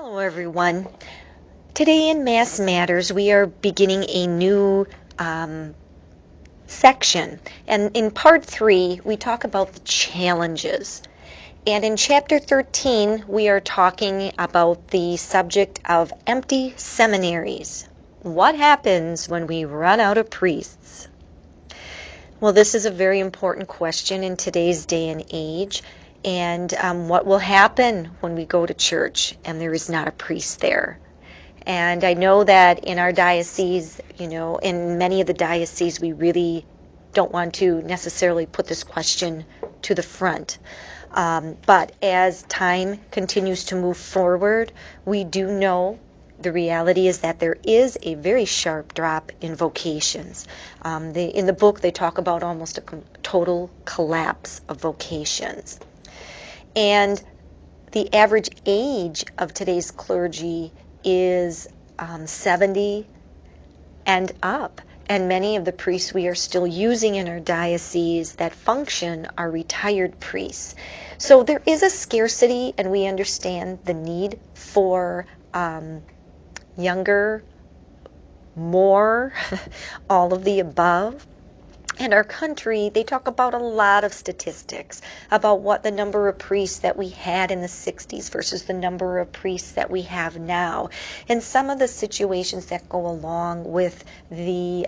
Hello, everyone. Today in Mass Matters, we are beginning a new section. And in part 3, we talk about the challenges. And in chapter 13, we are talking about the subject of empty seminaries. What happens when we run out of priests? Well, this is a very important question in today's day and age. And what will happen when we go to church and there is not a priest there? And I know that in our diocese, in many of the dioceses, we really don't want to necessarily put this question to the front. But as time continues to move forward, we do know the reality is that there is a very sharp drop in vocations. In the book, they talk about almost a total collapse of vocations. And the average age of today's clergy is 70 and up. And many of the priests we are still using in our diocese that function are retired priests. So there is a scarcity, and we understand the need for younger, more, all of the above. In our country, they talk about a lot of statistics about what the number of priests that we had in the 60s versus the number of priests that we have now, and some of the situations that go along with the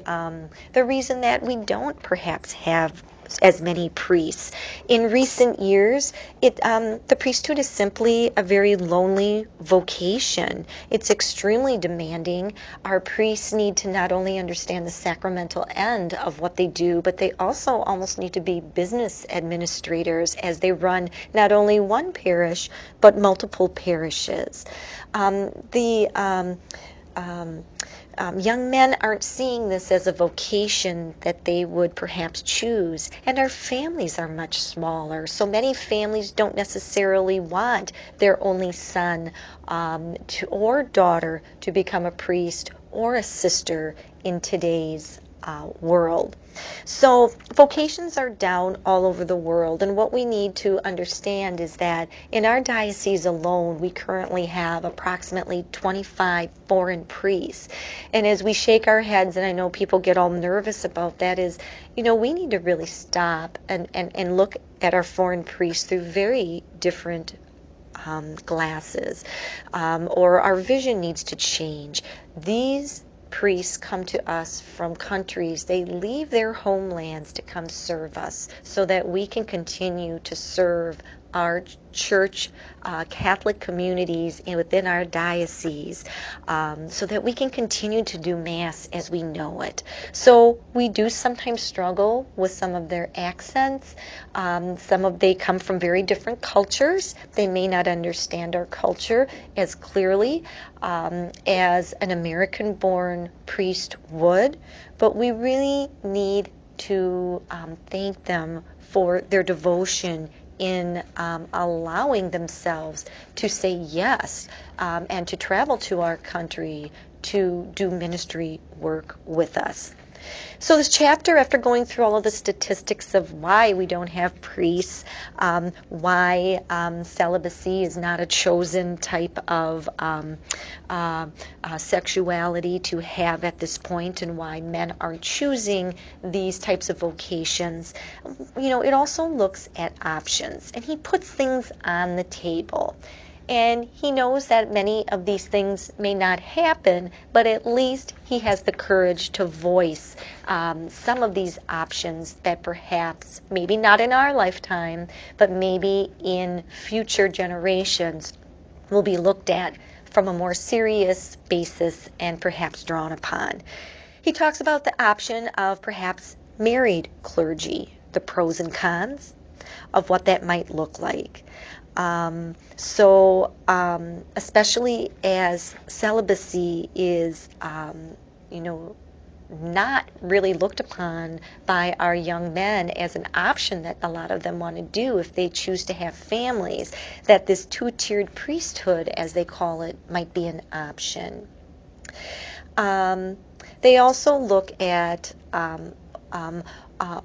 reason that we don't perhaps have as many priests. In recent years, the priesthood is simply a very lonely vocation. It's extremely demanding. Our priests need to not only understand the sacramental end of what they do, but they also almost need to be business administrators as they run not only one parish, but multiple parishes. Young men aren't seeing this as a vocation that they would perhaps choose, and our families are much smaller. So many families don't necessarily want their only son or daughter to become a priest or a sister in today's world. So vocations are down all over the world, and what we need to understand is that in our diocese alone, we currently have approximately 25 foreign priests. And as we shake our heads, and I know people get all nervous about that, is, we need to really stop and look at our foreign priests through very different glasses, or our vision needs to change. These priests come to us from countries. They leave their homelands to come serve us so that we can continue to serve our church, Catholic communities within our diocese, so that we can continue to do Mass as we know it. So we do sometimes struggle with some of their accents. They come from very different cultures. They may not understand our culture as clearly as an American-born priest would, but we really need to thank them for their devotion in allowing themselves to say yes and to travel to our country to do ministry work with us. So this chapter, after going through all of the statistics of why we don't have priests, why celibacy is not a chosen type of sexuality to have at this point, and why men aren't choosing these types of vocations, it also looks at options, and he puts things on the table. And he knows that many of these things may not happen, but at least he has the courage to voice some of these options that perhaps, maybe not in our lifetime, but maybe in future generations, will be looked at from a more serious basis and perhaps drawn upon. He talks about the option of perhaps married clergy, the pros and cons of what that might look like. Especially as celibacy is, not really looked upon by our young men as an option that a lot of them want to do if they choose to have families, that this two-tiered priesthood, as they call it, might be an option. They also look at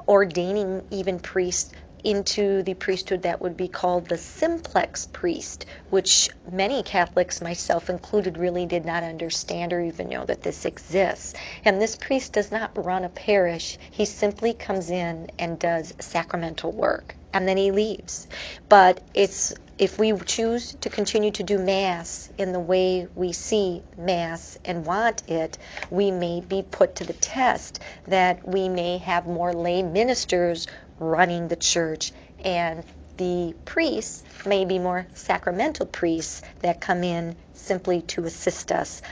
ordaining even priests into the priesthood that would be called the simplex priest, which many Catholics, myself included, really did not understand or even know that this exists. And this priest does not run a parish. He simply comes in and does sacramental work, and then he leaves. But if we choose to continue to do Mass in the way we see Mass and want it, we may be put to the test that we may have more lay ministers running the church, and the priests may be more sacramental priests that come in simply to assist us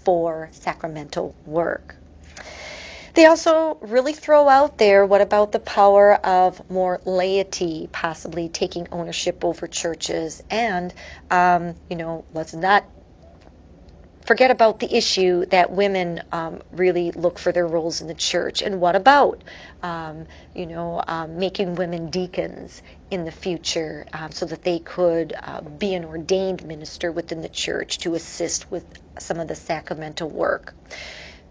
for sacramental work. They also really throw out there, what about the power of more laity possibly taking ownership over churches? And, let's not forget about the issue that women really look for their roles in the church. And what about, making women deacons in the future so that they could be an ordained minister within the church to assist with some of the sacramental work?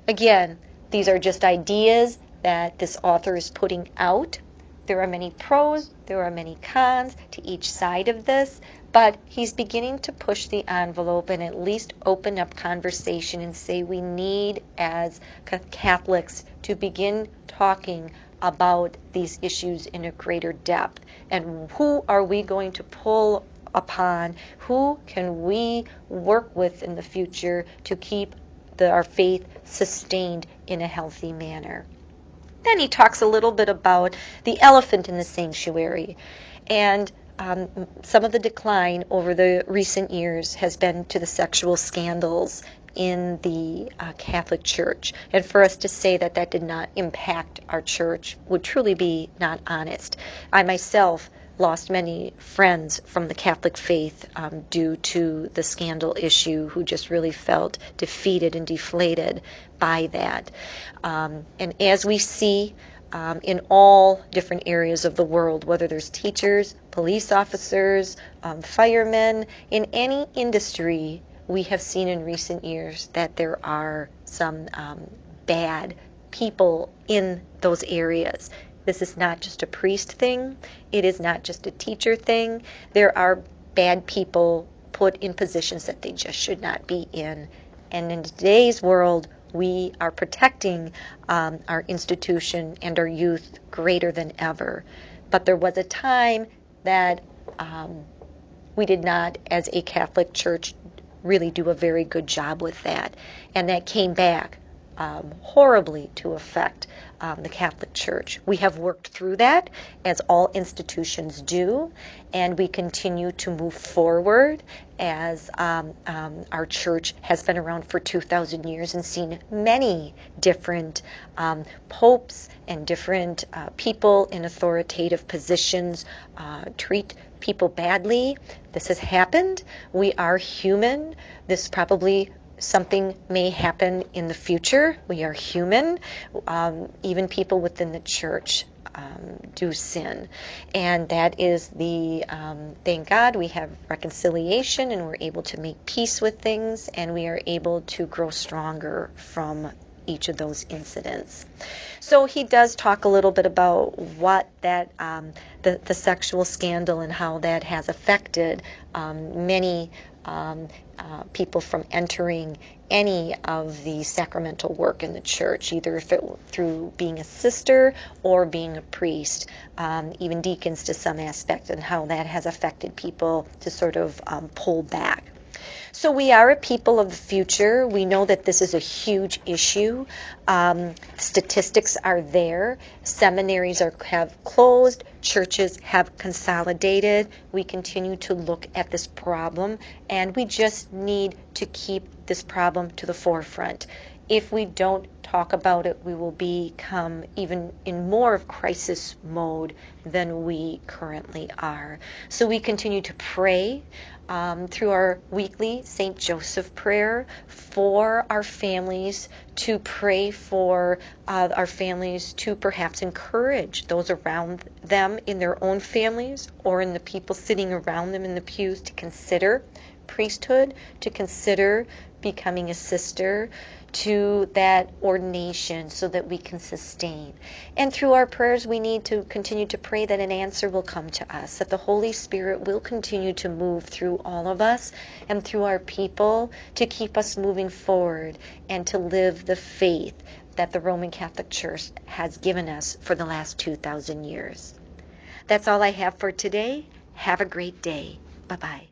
Again, these are just ideas that this author is putting out. There are many pros, there are many cons to each side of this, but he's beginning to push the envelope and at least open up conversation and say we need, as Catholics, to begin talking about these issues in a greater depth. And who are we going to pull upon? Who can we work with in the future to keep our faith sustained in a healthy manner? Then he talks a little bit about the elephant in the sanctuary. And some of the decline over the recent years has been to the sexual scandals in the Catholic Church. And for us to say that that did not impact our church would truly be not honest. I myself lost many friends from the Catholic faith due to the scandal issue, who just really felt defeated and deflated by that. And as we see in all different areas of the world, whether there's teachers, police officers, firemen, in any industry, we have seen in recent years that there are some bad people in those areas. This is not just a priest thing. It is not just a teacher thing. There are bad people put in positions that they just should not be in. And in today's world, we are protecting our institution and our youth greater than ever. But there was a time that we did not, as a Catholic Church, really do a very good job with that. And that came back horribly to affect the Catholic Church. We have worked through that, as all institutions do, and we continue to move forward as our church has been around for 2,000 years and seen many different popes and different people in authoritative positions treat people badly. This has happened. We are human. This probably something may happen in the future. We are human. Even people within the church do sin. And that is the, thank God we have reconciliation and we're able to make peace with things, and we are able to grow stronger from each of those incidents. So he does talk a little bit about what that the sexual scandal and how that has affected many people from entering any of the sacramental work in the church, either if it through being a sister or being a priest, even deacons to some aspect, and how that has affected people to sort of pull back. So we are a people of the future. We know that this is a huge issue. Statistics are there. Seminaries have closed. Churches have consolidated. We continue to look at this problem, and we just need to keep this problem to the forefront. If we don't talk about it, we will become even in more of crisis mode than we currently are. So we continue to pray through our weekly St. Joseph prayer for our families, to pray for our families to perhaps encourage those around them in their own families or in the people sitting around them in the pews to consider priesthood, to consider becoming a sister, to that ordination so that we can sustain. And through our prayers, we need to continue to pray that an answer will come to us, that the Holy Spirit will continue to move through all of us and through our people to keep us moving forward and to live the faith that the Roman Catholic Church has given us for the last 2,000 years. That's all I have for today. Have a great day. Bye-bye.